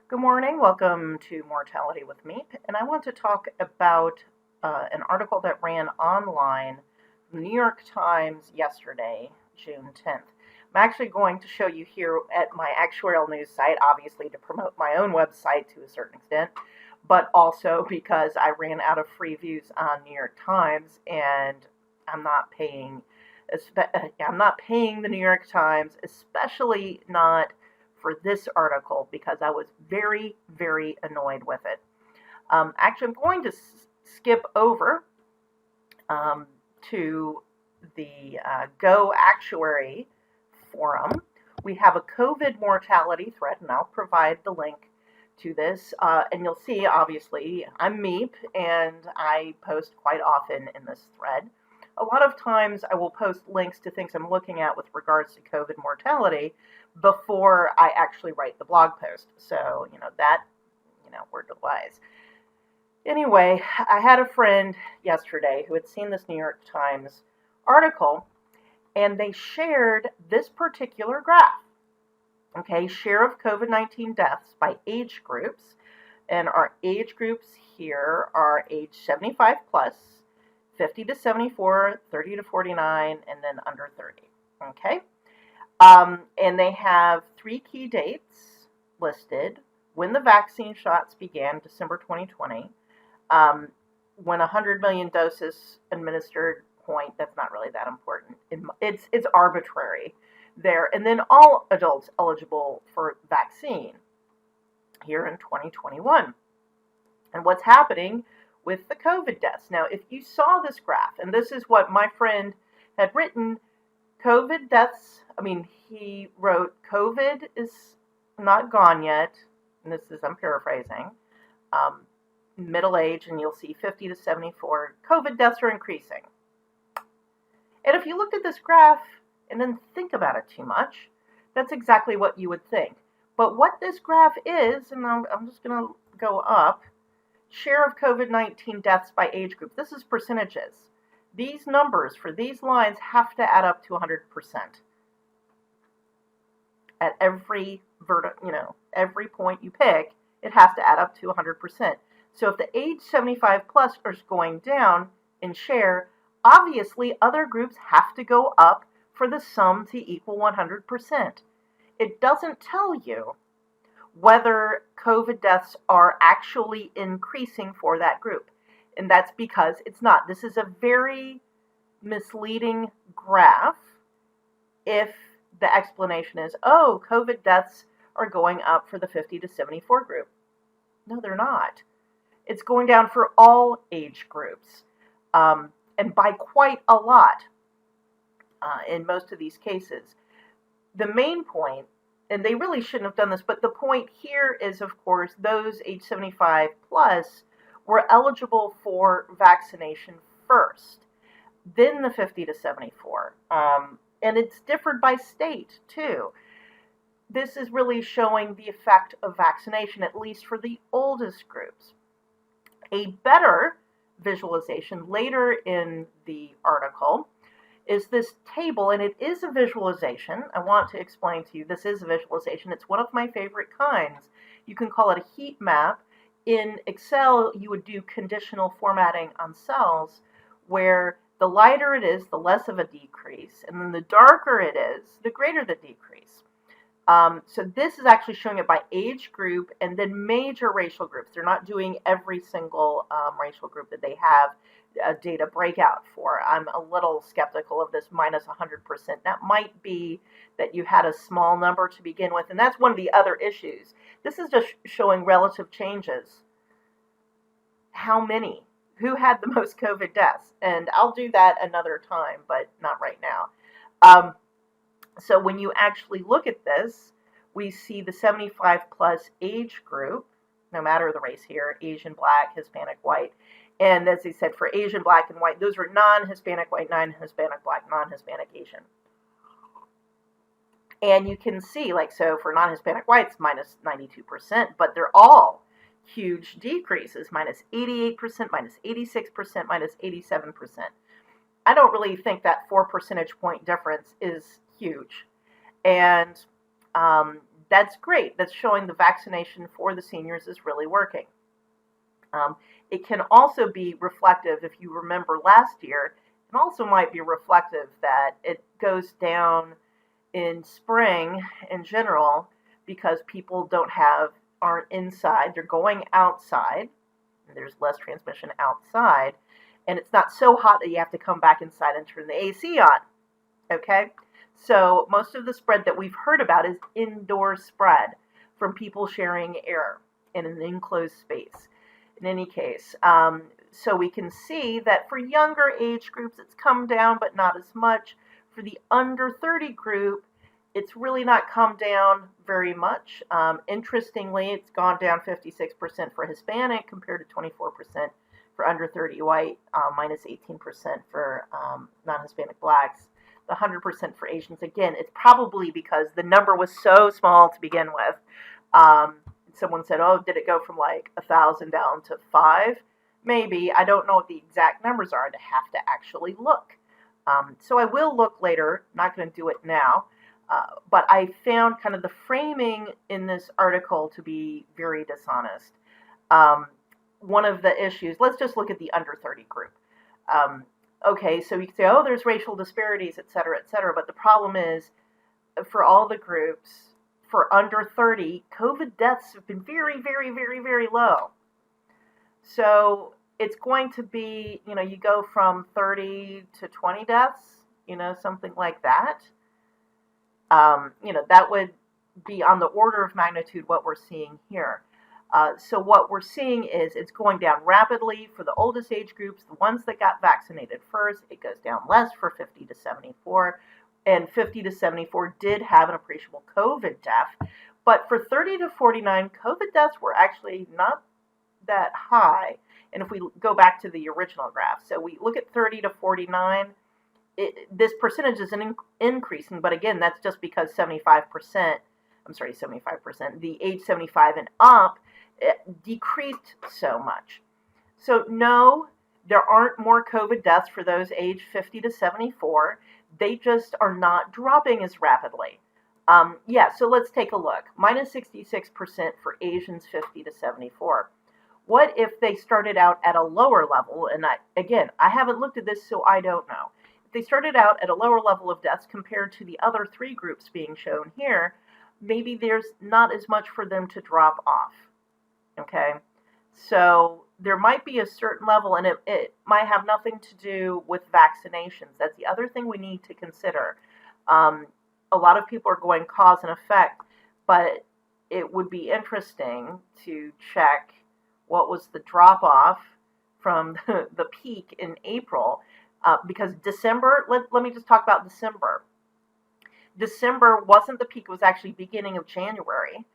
Good morning. Welcome to Mortality with Meep. And I want to talk about an article that ran online from the New York Times yesterday, June 10th. I'm actually going to show you here at my Actuarial news site, obviously to promote my own website to a certain extent, but also because I ran out of free views on New York Times and I'm not paying the New York Times, especially not for this article, because I was very, very annoyed with it. Actually, I'm going to skip over to the GoActuary forum. We have a COVID mortality thread, and I'll provide the link to this. And you'll see, obviously, I'm Meep, and I post quite often in this thread. A lot of times I will post links to things I'm looking at with regards to COVID mortality before I actually write the blog post. So, word to wise. Anyway, I had a friend yesterday who had seen this New York Times article, and they shared this particular graph. Okay, share of COVID-19 deaths by age groups. And our age groups here are age 75 plus, 50 to 74, 30 to 49, and then under 30. Okay? And they have 3 key dates listed: when the vaccine shots began, December 2020, when 100 million doses administered, point, that's not really that important. It's arbitrary there. And then all adults eligible for vaccine here in 2021. And what's happening with the COVID deaths. Now, if you saw this graph, and this is what my friend had written, COVID deaths, he wrote, COVID is not gone yet, and I'm paraphrasing, middle age, and you'll see 50 to 74, COVID deaths are increasing. And if you looked at this graph and didn't think about it too much, that's exactly what you would think. But what this graph is, and I'm just going to go up, share of COVID-19 deaths by age group. This is percentages. These numbers for these lines have to add up to 100%. At every every point you pick, it has to add up to 100%. So if the age 75 plus is going down in share, obviously other groups have to go up for the sum to equal 100%. It doesn't tell you whether COVID deaths are actually increasing for that group. And that's because it's not. This is a very misleading graph if the explanation is, oh, COVID deaths are going up for the 50 to 74 group. No, they're not. It's going down for all age groups, and by quite a lot in most of these cases. The main point, and they really shouldn't have done this, but the point here is, of course, those age 75 plus were eligible for vaccination first, then the 50 to 74. And it's differed by state, too. This is really showing the effect of vaccination, at least for the oldest groups. A better visualization later in the article is this table, and it is a visualization. I want to explain to you, this is a visualization. It's one of my favorite kinds. You can call it a heat map. In Excel, you would do conditional formatting on cells where the lighter it is, the less of a decrease, and then the darker it is, the greater the decrease. So this is actually showing it by age group and then major racial groups. They're not doing every single racial group that they have a data breakout for. I'm a little skeptical of this minus 100%. That might be that you had a small number to begin with, and that's one of the other issues. This is just showing relative changes. How many? Who had the most COVID deaths? And I'll do that another time, but not right now. So when you actually look at this, we see the 75 plus age group, no matter the race here, Asian, Black, Hispanic, White. And as I said, for Asian, Black, and White, those are non-Hispanic, White, non-Hispanic, Black, non-Hispanic, Asian. And you can see, so for non-Hispanic Whites, minus 92%, but they're all huge decreases, minus 88%, minus 86%, minus 87%. I don't really think that 4 percentage point difference is huge. And that's great. That's showing the vaccination for the seniors is really working. It can also be reflective, if you remember last year, it also might be reflective that it goes down in spring in general because people aren't inside, they're going outside, and there's less transmission outside, and it's not so hot that you have to come back inside and turn the AC on, okay? So most of the spread that we've heard about is indoor spread from people sharing air in an enclosed space. In any case, so we can see that for younger age groups, it's come down, but not as much. For the under 30 group, it's really not come down very much. Interestingly, it's gone down 56% for Hispanic compared to 24% for under 30 white, minus 18% for non-Hispanic blacks, the 100% for Asians. Again, it's probably because the number was so small to begin with. Someone said, oh, did it go from like 1,000 down to 5? Maybe. I don't know what the exact numbers are. I'd have to actually look. So I will look later. Not going to do it now. But I found kind of the framing in this article to be very dishonest. One of the issues, let's just look at the under 30 group. Okay, so you can say, oh, there's racial disparities, et cetera, but the problem is, for all the groups, for under 30, COVID deaths have been very, very, very, very low. So it's going to be, you go from 30 to 20 deaths, something like that. That would be on the order of magnitude what we're seeing here. So what we're seeing is it's going down rapidly for the oldest age groups, the ones that got vaccinated first. It goes down less for 50 to 74. And 50 to 74 did have an appreciable COVID death. But for 30 to 49, COVID deaths were actually not that high. And if we go back to the original graph, so we look at 30 to 49, this percentage is increasing. But again, that's just because 75%, the age 75 and up decreased so much. So no, there aren't more COVID deaths for those aged 50 to 74. They just are not dropping as rapidly. So let's take a look. Minus 66% for Asians 50 to 74. What if they started out at a lower level? And I haven't looked at this, so I don't know. If they started out at a lower level of deaths compared to the other three groups being shown here, maybe there's not as much for them to drop off. Okay? So there might be a certain level, and it might have nothing to do with vaccinations. That's the other thing we need to consider. A lot of people are going cause and effect, but it would be interesting to check what was the drop-off from the peak in April, because December, let me just talk about December. December wasn't the peak, it was actually beginning of January.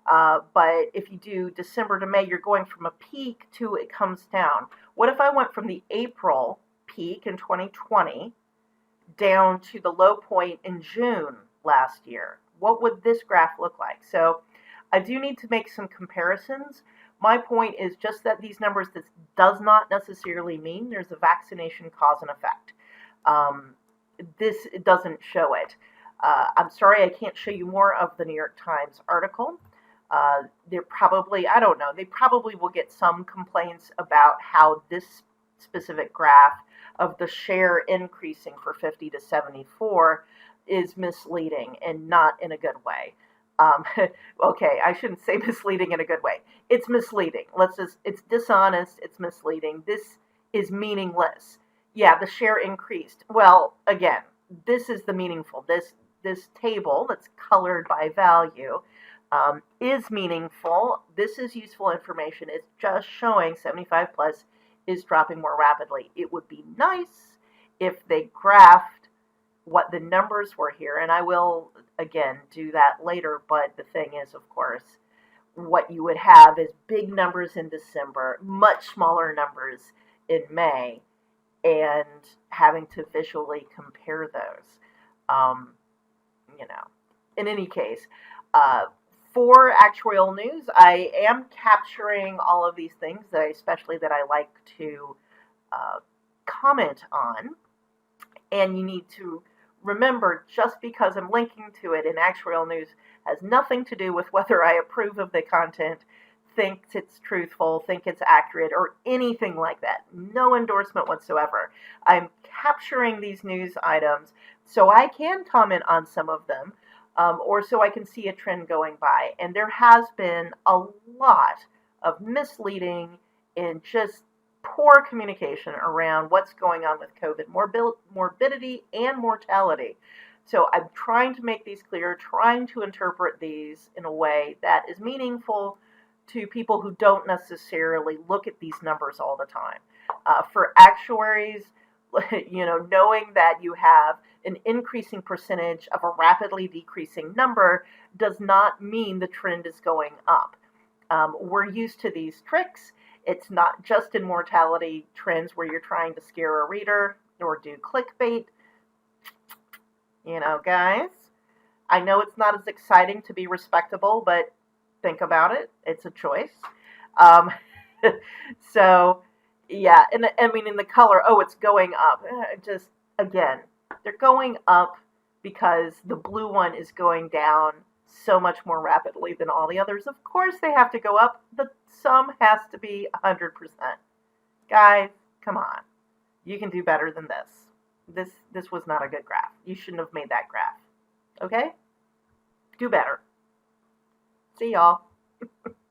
But if you do December to May, you're going from a peak to it comes down. What if I went from the April peak in 2020 down to the low point in June last year? What would this graph look like? So I do need to make some comparisons. My point is just that these numbers, this does not necessarily mean there's a vaccination cause and effect. This doesn't show it. I'm sorry I can't show you more of the New York Times article. They're probably, I don't know, they probably will get some complaints about how this specific graph of the share increasing for 50 to 74 is misleading and not in a good way. Okay, I shouldn't say misleading in a good way. It's misleading. It's dishonest, it's misleading. This is meaningless. Yeah, the share increased. Well, again, this is the meaningful. This table that's colored by value is meaningful. This is useful information. It's just showing 75 plus is dropping more rapidly. It would be nice if they graphed what the numbers were here, and I will, again, do that later, but the thing is, of course, what you would have is big numbers in December, much smaller numbers in May, and having to visually compare those. In any case, for actuarial news, I am capturing all of these things, especially that I like to comment on, and you need to remember, just because I'm linking to it in Actuarial News has nothing to do with whether I approve of the content, think it's truthful, think it's accurate, or anything like that. No endorsement whatsoever. I'm capturing these news items so I can comment on some of them, or so I can see a trend going by. And there has been a lot of misleading and just poor communication around what's going on with COVID, morbidity and mortality. So I'm trying to make these clear, trying to interpret these in a way that is meaningful to people who don't necessarily look at these numbers all the time. For actuaries, knowing that you have an increasing percentage of a rapidly decreasing number does not mean the trend is going up. We're used to these tricks. It's not just in mortality trends where you're trying to scare a reader or do clickbait. Guys, I know it's not as exciting to be respectable, but think about it. It's a choice. Um, so, yeah, and I mean, in the color, it's going up. Just, again, they're going up because the blue one is going down so much more rapidly than all the others. Of course they have to go up. The sum has to be 100%. Guys, come on. You can do better than this. This was not a good graph. You shouldn't have made that graph. Okay? Do better. See y'all.